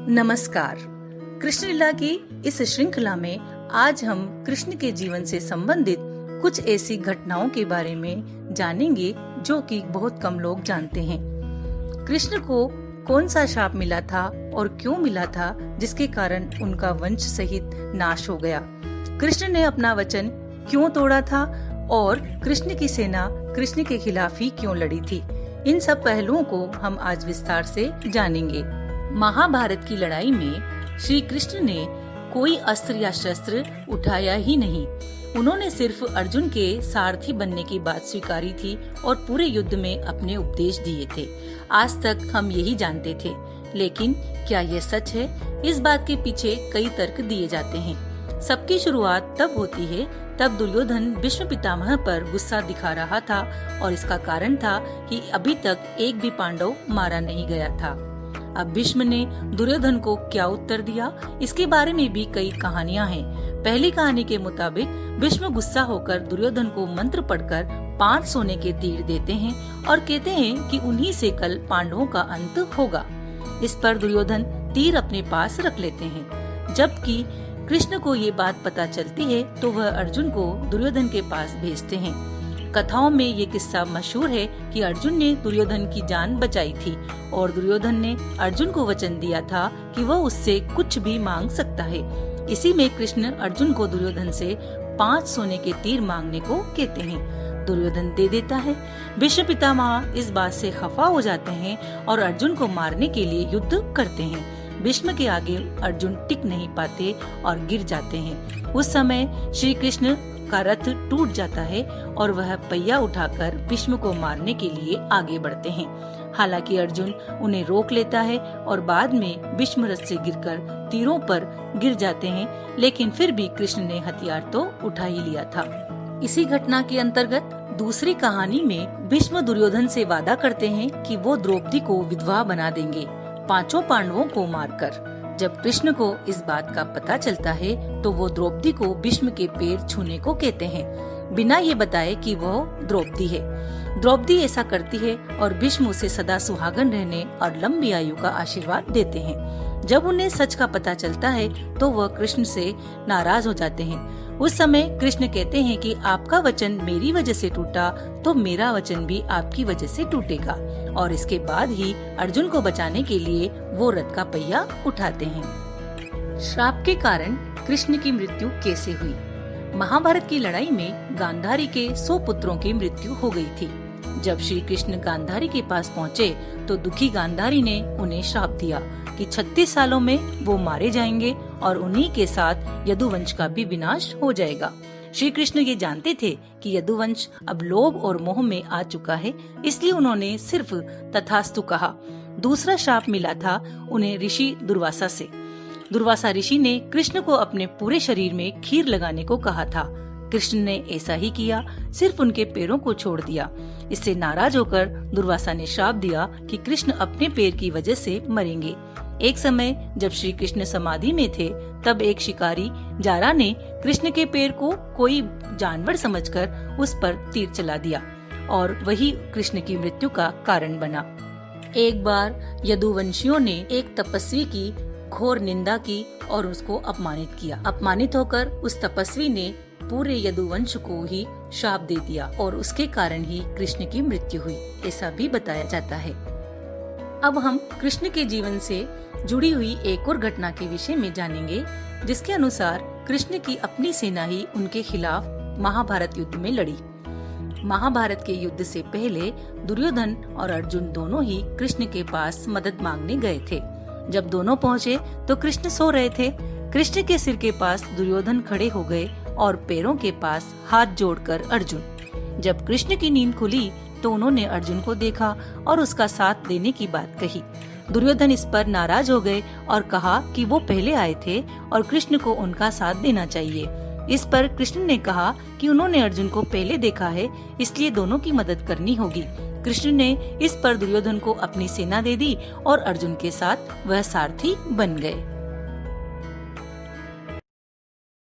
नमस्कार। कृष्ण लीला की इस श्रृंखला में आज हम कृष्ण के जीवन से संबंधित कुछ ऐसी घटनाओं के बारे में जानेंगे जो कि बहुत कम लोग जानते हैं। कृष्ण को कौन सा शाप मिला था और क्यों मिला था, जिसके कारण उनका वंश सहित नाश हो गया। कृष्ण ने अपना वचन क्यों तोड़ा था और कृष्ण की सेना कृष्ण के खिलाफ ही क्यों लड़ी थी। इन सब पहलुओं को हम आज विस्तार से जानेंगे। महाभारत की लड़ाई में श्री कृष्ण ने कोई अस्त्र या शस्त्र उठाया ही नहीं। उन्होंने सिर्फ अर्जुन के सारथी बनने की बात स्वीकारी थी और पूरे युद्ध में अपने उपदेश दिए थे। आज तक हम यही जानते थे, लेकिन क्या यह सच है? इस बात के पीछे कई तर्क दिए जाते हैं। सबकी शुरुआत तब होती है तब दुर्योधन भीष्म पितामह पर गुस्सा दिखा रहा था और इसका कारण था कि अभी तक एक भी पांडव मारा नहीं गया था। अब भीष्म ने दुर्योधन को क्या उत्तर दिया, इसके बारे में भी कई कहानियां हैं। पहली कहानी के मुताबिक भीष्म गुस्सा होकर दुर्योधन को मंत्र पढ़कर 5 सोने के तीर देते हैं और कहते हैं कि उन्हीं से कल पांडवों का अंत होगा। इस पर दुर्योधन तीर अपने पास रख लेते हैं। जबकि कृष्ण को ये बात पता चलती है तो वह अर्जुन को दुर्योधन के पास भेजते हैं। कथाओं में ये किस्सा मशहूर है कि अर्जुन ने दुर्योधन की जान बचाई थी और दुर्योधन ने अर्जुन को वचन दिया था कि वह उससे कुछ भी मांग सकता है। इसी में कृष्ण अर्जुन को दुर्योधन से 5 सोने के तीर मांगने को कहते हैं। दुर्योधन दे देता है। भीष्म पितामह इस बात से खफा हो जाते हैं और अर्जुन को मारने के लिए युद्ध करते हैं। भीष्म के आगे अर्जुन टिक नहीं पाते और गिर जाते हैं। उस समय श्री कृष्ण का रथ टूट जाता है और वह पहिया उठाकर भीष्म को मारने के लिए आगे बढ़ते हैं। हालांकि अर्जुन उन्हें रोक लेता है और बाद में भीष्म रथ से गिरकर तीरों पर गिर जाते हैं, लेकिन फिर भी कृष्ण ने हथियार तो उठा ही लिया था। इसी घटना के अंतर्गत दूसरी कहानी में भीष्म दुर्योधन से वादा करते हैं कि वो द्रौपदी को विधवा बना देंगे 5 पांडवों को मारकर। जब कृष्ण को इस बात का पता चलता है तो वो द्रौपदी को भीष्म के पैर छूने को कहते हैं, बिना ये बताए कि वो द्रौपदी है। द्रौपदी ऐसा करती है और भीष्म उसे सदा सुहागन रहने और लंबी आयु का आशीर्वाद देते हैं। जब उन्हें सच का पता चलता है तो वह कृष्ण से नाराज हो जाते हैं। उस समय कृष्ण कहते हैं कि आपका वचन मेरी वजह से टूटा तो मेरा वचन भी आपकी वजह से टूटेगा, और इसके बाद ही अर्जुन को बचाने के लिए वो रथ का पहिया उठाते हैं। श्राप के कारण कृष्ण की मृत्यु कैसे हुई? महाभारत की लड़ाई में गांधारी के 100 पुत्रों की मृत्यु हो गई थी। जब श्री कृष्ण गांधारी के पास पहुँचे तो दुखी गांधारी ने उन्हें श्राप दिया कि 36 सालों में वो मारे जाएंगे और उन्हीं के साथ यदुवंश का भी विनाश हो जाएगा। श्री कृष्ण ये जानते थे कि यदुवंश अब लोभ और मोह में आ चुका है, इसलिए उन्होंने सिर्फ तथास्तु कहा। दूसरा श्राप मिला था उन्हें ऋषि दुर्वासा से। दुर्वासा ऋषि ने कृष्ण को अपने पूरे शरीर में खीर लगाने को कहा था। कृष्ण ने ऐसा ही किया, सिर्फ उनके पैरों को छोड़ दिया। इससे नाराज होकर दुर्वासा ने श्राप दिया कि कृष्ण अपने पैर की वजह से मरेंगे। एक समय जब श्री कृष्ण समाधि में थे तब एक शिकारी जारा ने कृष्ण के पैर को कोई जानवर समझकर उस पर तीर चला दिया और वही कृष्ण की मृत्यु का कारण बना। एक बार यदुवंशियों ने एक तपस्वी की घोर निंदा की और उसको अपमानित किया। अपमानित होकर उस तपस्वी ने पूरे यदुवंश को ही श्राप दे दिया और उसके कारण ही कृष्ण की मृत्यु हुई, ऐसा भी बताया जाता है। अब हम कृष्ण के जीवन से जुड़ी हुई एक और घटना के विषय में जानेंगे, जिसके अनुसार कृष्ण की अपनी सेना ही उनके खिलाफ महाभारत युद्ध में लड़ी। महाभारत के युद्ध से पहले दुर्योधन और अर्जुन दोनों ही कृष्ण के पास मदद मांगने गए थे। जब दोनों पहुँचे तो कृष्ण सो रहे थे। कृष्ण के सिर के पास दुर्योधन खड़े हो गए और पैरों के पास हाथ जोड़कर अर्जुन। जब कृष्ण की नींद खुली तो उन्होंने अर्जुन को देखा और उसका साथ देने की बात कही। दुर्योधन इस पर नाराज हो गए और कहा कि वो पहले आए थे और कृष्ण को उनका साथ देना चाहिए। इस पर कृष्ण ने कहा कि उन्होंने अर्जुन को पहले देखा है, इसलिए दोनों की मदद करनी होगी। कृष्ण ने इस पर दुर्योधन को अपनी सेना दे दी और अर्जुन के साथ वह सारथी बन गए।